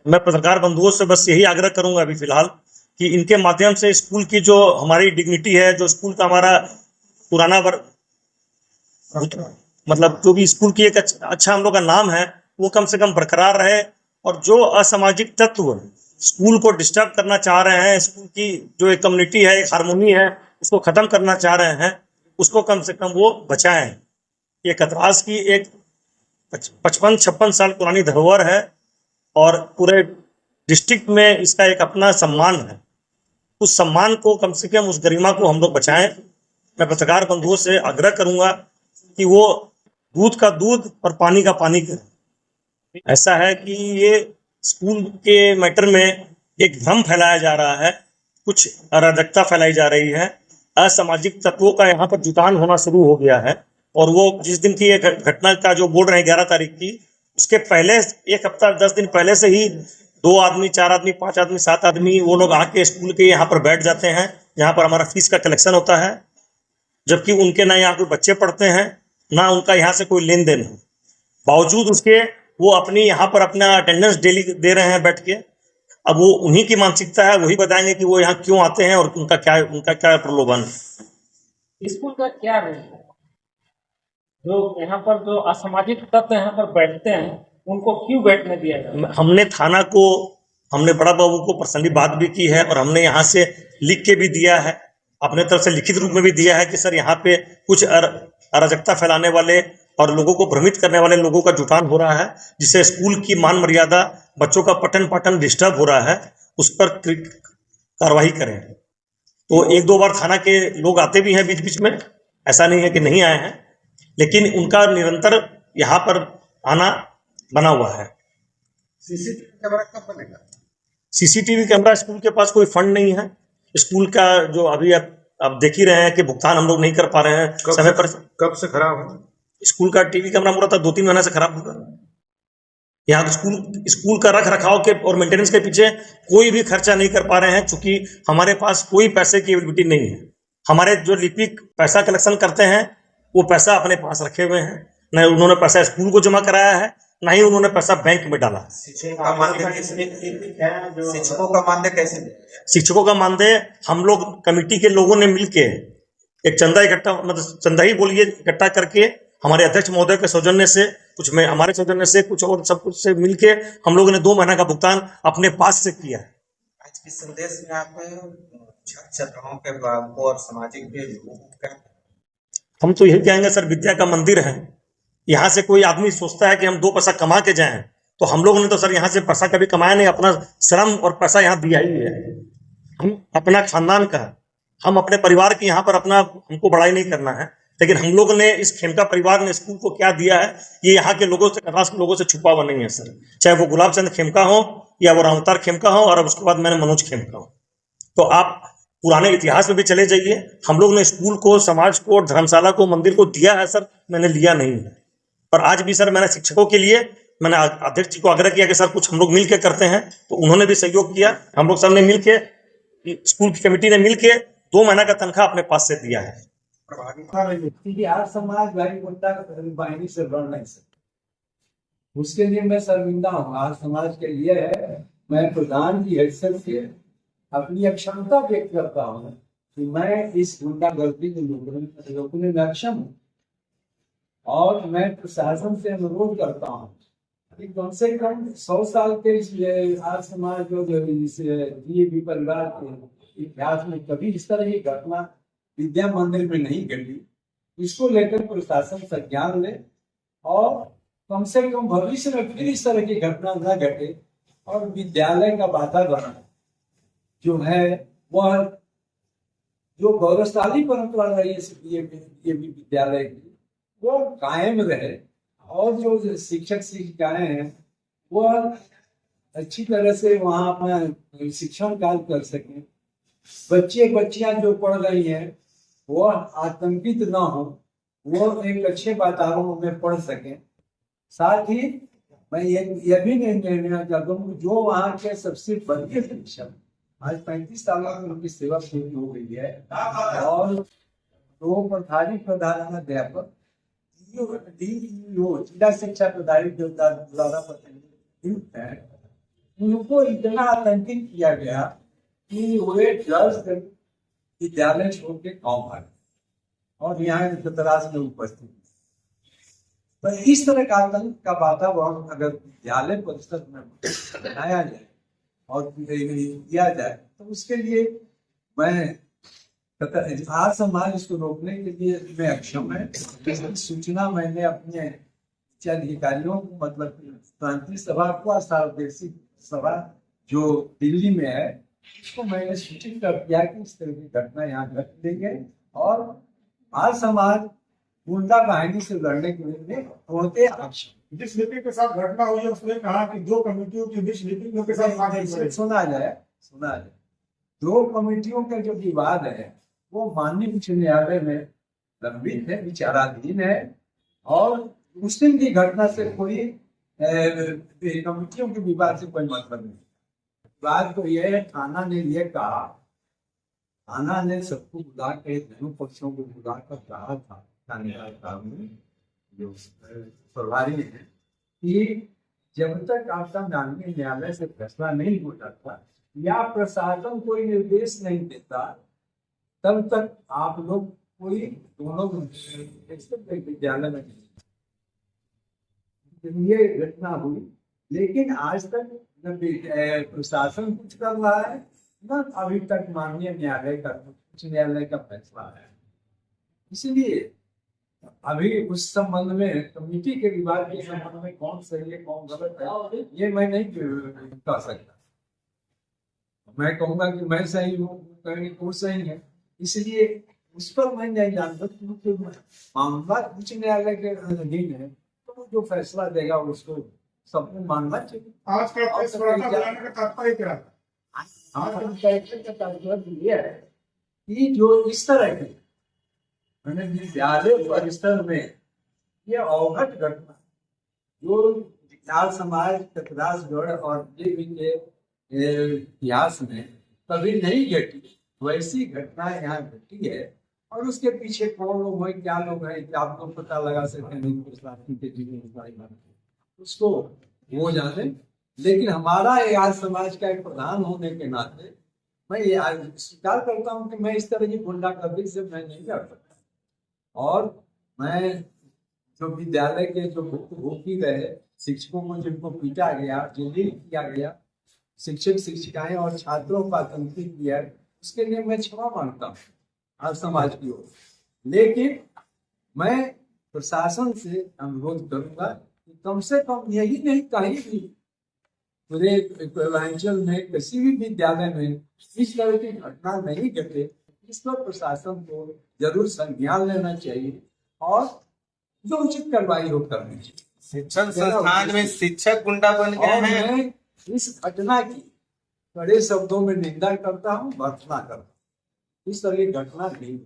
मैं पत्रकार बंधुओं से बस यही आग्रह करूंगा अभी फिलहाल कि इनके माध्यम से स्कूल की जो हमारी डिग्निटी है, जो स्कूल का हमारा पुराना मतलब जो भी स्कूल की एक अच्छा हम लोग का नाम है, वो कम से कम बरकरार रहे। और जो असामाजिक तत्व स्कूल को डिस्टर्ब करना चाह रहे हैं, स्कूल की जो एक कम्युनिटी है, एक हारमोनी है, उसको खत्म करना चाह रहे हैं, उसको कम से कम वो बचाएं। ये कतरास की एक 55-56 साल पुरानी धरोहर है और पूरे डिस्ट्रिक्ट में इसका एक अपना सम्मान है। उस सम्मान को कम से कम, उस गरिमा को हम लोग बचाएं। मैं पत्रकार बंधुओं से आग्रह करूंगा कि वो दूध का दूध और पानी का पानी करें। ऐसा है कि ये स्कूल के मैटर में एक भ्रम फैलाया जा रहा है, कुछ अराजकता फैलाई जा रही है, असामाजिक तत्वों का यहाँ पर जुटान होना शुरू हो गया है। और वो जिस दिन की घटना का जो बोल रहे हैं 11 तारीख की, उसके पहले एक हफ्ता 10 दिन पहले से ही 2 आदमी, 4 आदमी, 5 आदमी, 7 आदमी वो लोग आके स्कूल के यहाँ पर बैठ जाते हैं, यहाँ पर हमारा फीस का कलेक्शन होता है, जबकि उनके ना यहाँ कोई बच्चे पढ़ते हैं, ना उनका यहाँ से कोई लेन देन है। बावजूद उसके वो अपनी यहाँ पर अपना अटेंडेंस डेली दे रहे हैं बैठ के। अब वो उन्हीं की मानसिकता है, वही बताएंगे कि वो यहाँ क्यों आते हैं और उनका क्या प्रलोभन है। स्कूल का क्या रोल है? जो यहाँ पर जो असामाजिक तत्व यहाँ पर बैठते हैं, उनको क्यों बैठने दिया जाए? हमने बड़ा बाबू को पर्सनली बात भी की है और हमने यहाँ से लिख के भी दिया है, अपने तरफ से लिखित रूप में भी दिया है कि सर यहाँ पे कुछ अराजकता फैलाने वाले और लोगों को भ्रमित करने वाले लोगों का जुटान हो रहा है, जिससे स्कूल की मान मर्यादा, बच्चों का पठन पाठन डिस्टर्ब हो रहा है, उस पर कार्रवाई करें। तो 1-2 बार थाना के लोग आते भी हैं बीच बीच में, ऐसा नहीं है कि नहीं आए हैं, लेकिन उनका निरंतर यहाँ पर आना बना हुआ है। सीसीटीवी कैमरा कब बनेगा? सीसीटीवी कैमरा स्कूल के पास कोई फंड नहीं है। स्कूल का जो अभी आप देख ही रहे हैं कि भुगतान हम लोग नहीं कर पा रहे हैं समय पर। कब से खराब है? स्कूल का टीवी कैमरा पूरा था 2-3 महीने से खराब होगा। यहाँ स्कूल का रख रखाव के और मेंटेनेंस के पीछे कोई भी खर्चा नहीं कर पा रहे हैं, चूंकि हमारे पास कोई पैसे की एबिलिटी नहीं है। हमारे जो लिपिक पैसा कलेक्शन करते हैं, वो पैसा अपने पास रखे हुए हैं, न उन्होंने पैसा स्कूल को जमा कराया है, ना ही उन्होंने पैसा बैंक में डाला। शिक्षकों का मानदेय कैसे? शिक्षकों का मानदेय हम लोग कमेटी के लोगों ने मिलके एक चंदा इकट्ठा, मतलब चंदा ही बोलिए, इकट्ठा करके हमारे अध्यक्ष महोदय के सौजन्य से, कुछ में हमारे सौजन्य से, कुछ और सब कुछ से मिलके हम लोगों ने 2 महीने का भुगतान अपने पास से किया है। आज के संदेश में आप छात्राओं के को और सामाजिक लोगों को क्या? हम तो यही कहेंगे सर, विद्या का मंदिर है। यहाँ से कोई आदमी सोचता है कि हम 2 पैसा कमा के जाएं, तो हम लोगों ने तो सर यहाँ से पैसा कभी कमाया नहीं, अपना श्रम और पैसा यहाँ दिया ही है। हम अपना खानदान का, हम अपने परिवार की यहाँ पर अपना, हमको बड़ाई नहीं करना है, लेकिन हम लोग ने इस खेमका परिवार ने स्कूल को क्या दिया है, ये यहाँ के लोगों से, कतरास के लोगों से छुपा हुआ नहीं है सर। चाहे वो गुलाब चंद खेमका हो या वो रामअवतार खेमका हो, और अब उसके बाद मैंने मनोज खेमका हो। तो आप पुराने इतिहास में भी चले जाइए, हम लोग ने स्कूल को, समाज को, धर्मशाला को, मंदिर को दिया है सर, मैंने लिया नहीं है। और आज भी सर मैंने शिक्षकों के लिए, मैंने अध्यक्ष जी को आग्रह किया कि सर कुछ हम लोग मिलकर करते हैं, तो उन्होंने भी सहयोग किया। हम लोग सब ने मिलके, स्कूल की कमेटी ने मिलके 2 महीना का तनख्वाह अपने पास से दिया है। समाज भाई बाहिनी से लड़ नहीं सकते, उसके लिए मैं शर्मिंदा हूँ। आज समाज के लिए मैं प्रधान की हैसियत से अपनी अक्षमता व्यक्त करता हूँ कि मैं इस गुंडागर्दी को रोकने में अक्षम हूँ, और मैं प्रशासन से अनुरोध करता हूँ कि कम से कम 100 साल के आज समाज जो भी परिवार के इतिहास में कभी इस तरह की घटना विद्या मंदिर में नहीं घटी। इसको लेकर प्रशासन संज्ञान ले और कम से कम भविष्य में फिर इस तरह की घटना न घटे, और विद्यालय का वातावरण जो है वह जो गौरवशाली परंपरा रही है ये विद्यालय की, वो कायम रहे, और जो शिक्षक शिक्षिकाएं हैं वह अच्छी तरह से वहाँ अपना शिक्षण कार्य कर सकें। बच्चे बच्चियां जो पढ़ रही हैं वह आतंकित ना हो, वो एक अच्छे वातावरण में पढ़ सकें। साथ ही मैं ये भी निर्णय करता हूँ जो वहाँ के सबसे बढ़िया शिक्षक, आज 35 सालों में उनकी सेवा पूरी हो गई है, और 2 प्रधानाध्यापक जिला शिक्षा प्रदायित्व द्वारा उनको इतना आतंकित किया गया कि वे 10 दिन विद्यालय छोड़ के गाँव भागे और यहाँ धतराज में उपस्थित। तो इस तरह का आतंक का वातावरण अगर विद्यालय परिषद में बनाया जाए और किया जाए तो उसके लिए मैं आज समाज इसको रोकने के लिए मैं अक्षम है। इसकी सूचना मैंने अपने उच्च अधिकारियों को, मतलब शांति सभा को, सार्वदेशिक सभा जो दिल्ली में है, उसको मैंने सूचित कर दिया कि इस तरह की घटना यहाँ घट देंगे और आज समाज गुंडा बाहिनी से लड़ने के लिए होते अक्षम। जिस लिपि के साथ घटना हुई है उसने कहा कि 2 कमेटियों के बीच लिपिकों के साथ सुना जाए 2 कमेटियों का जो विवाद है वो माननीय उच्च न्यायालय में लंबित है, विचाराधीन है और उस दिन की घटना से कोई कमेटियों के विवाद से कोई मतलब नहीं। बात तो यह है, थाना ने यह कहा, थाना ने सबको बुला के दोनों पक्षों को बुला कर कहा था, जो प्रभारी है, कि जब तक आपका माननीय न्यायालय से फैसला नहीं हो जाता या प्रशासन कोई निर्देश नहीं देता तब तक आप लोग कोई दोनों विद्यालय में नहीं। ये घटना हुई, लेकिन आज तक न प्रशासन कुछ कर रहा है न अभी तक माननीय न्यायालय का उच्च न्यायालय का फैसला है। इसलिए अभी उस संबंध में कमेटी के विवाद के संबंध में कौन सही है कौन गलत है ये मैं नहीं कह सकता। मैं कहूंगा कि मैं सही हूँ, कहेंगे वो सही है, इसलिए उस पर मैं नहीं जानता क्योंकि मामला उच्च न्यायालय के अधीन है तो जो फैसला देगा उसको सबको मानना चाहिए। आज का प्रेस वार्ता बुलाने का तात्पर्य क्या था? का तात्पर्य ये है कि जो इस तरह की मैंने विद्यालय परिसर में ये अवघट घटना जो विचार समाज चतरासगढ़ और के इतिहास में कभी नहीं घटी, वैसी घटना यहाँ घटी है और उसके पीछे कौन लोग हैं, क्या लोग हैं, क्या आप लोग पता लगा सकते हैं उसको वो जाने। लेकिन हमारा आज समाज का एक प्रधान होने के नाते मैं ये स्वीकार करता हूँ कि मैं इस तरह की गुंडागर्दी से मैं नहीं कर सकता और मैं जो विद्यालय के जो भूखी रहे शिक्षकों को जिनको पीटा गया, जलील किया गया, शिक्षक शिक्षिकाएं और छात्रों का आतंकित किया, उसके लिए मैं क्षमा मांगता हूँ आज समाज की ओर। लेकिन मैं प्रशासन से अनुरोध करूंगा कि कम से कम यही नहीं, कहीं भी पूरे पूर्वांचल में किसी भी विद्यालय में इस तरह की घटना नहीं घटे, इस पर प्रशासन को जरूर संज्ञान लेना चाहिए और जो उचित कार्रवाई हो करनी चाहिए। शिक्षण संस्थान में शिक्षक गुंडा बन गए हैं। मैं इस घटना की कड़े शब्दों में निंदा करता हूँ, भर्त्सना करता हूँ। इस तरह की घटना नहीं।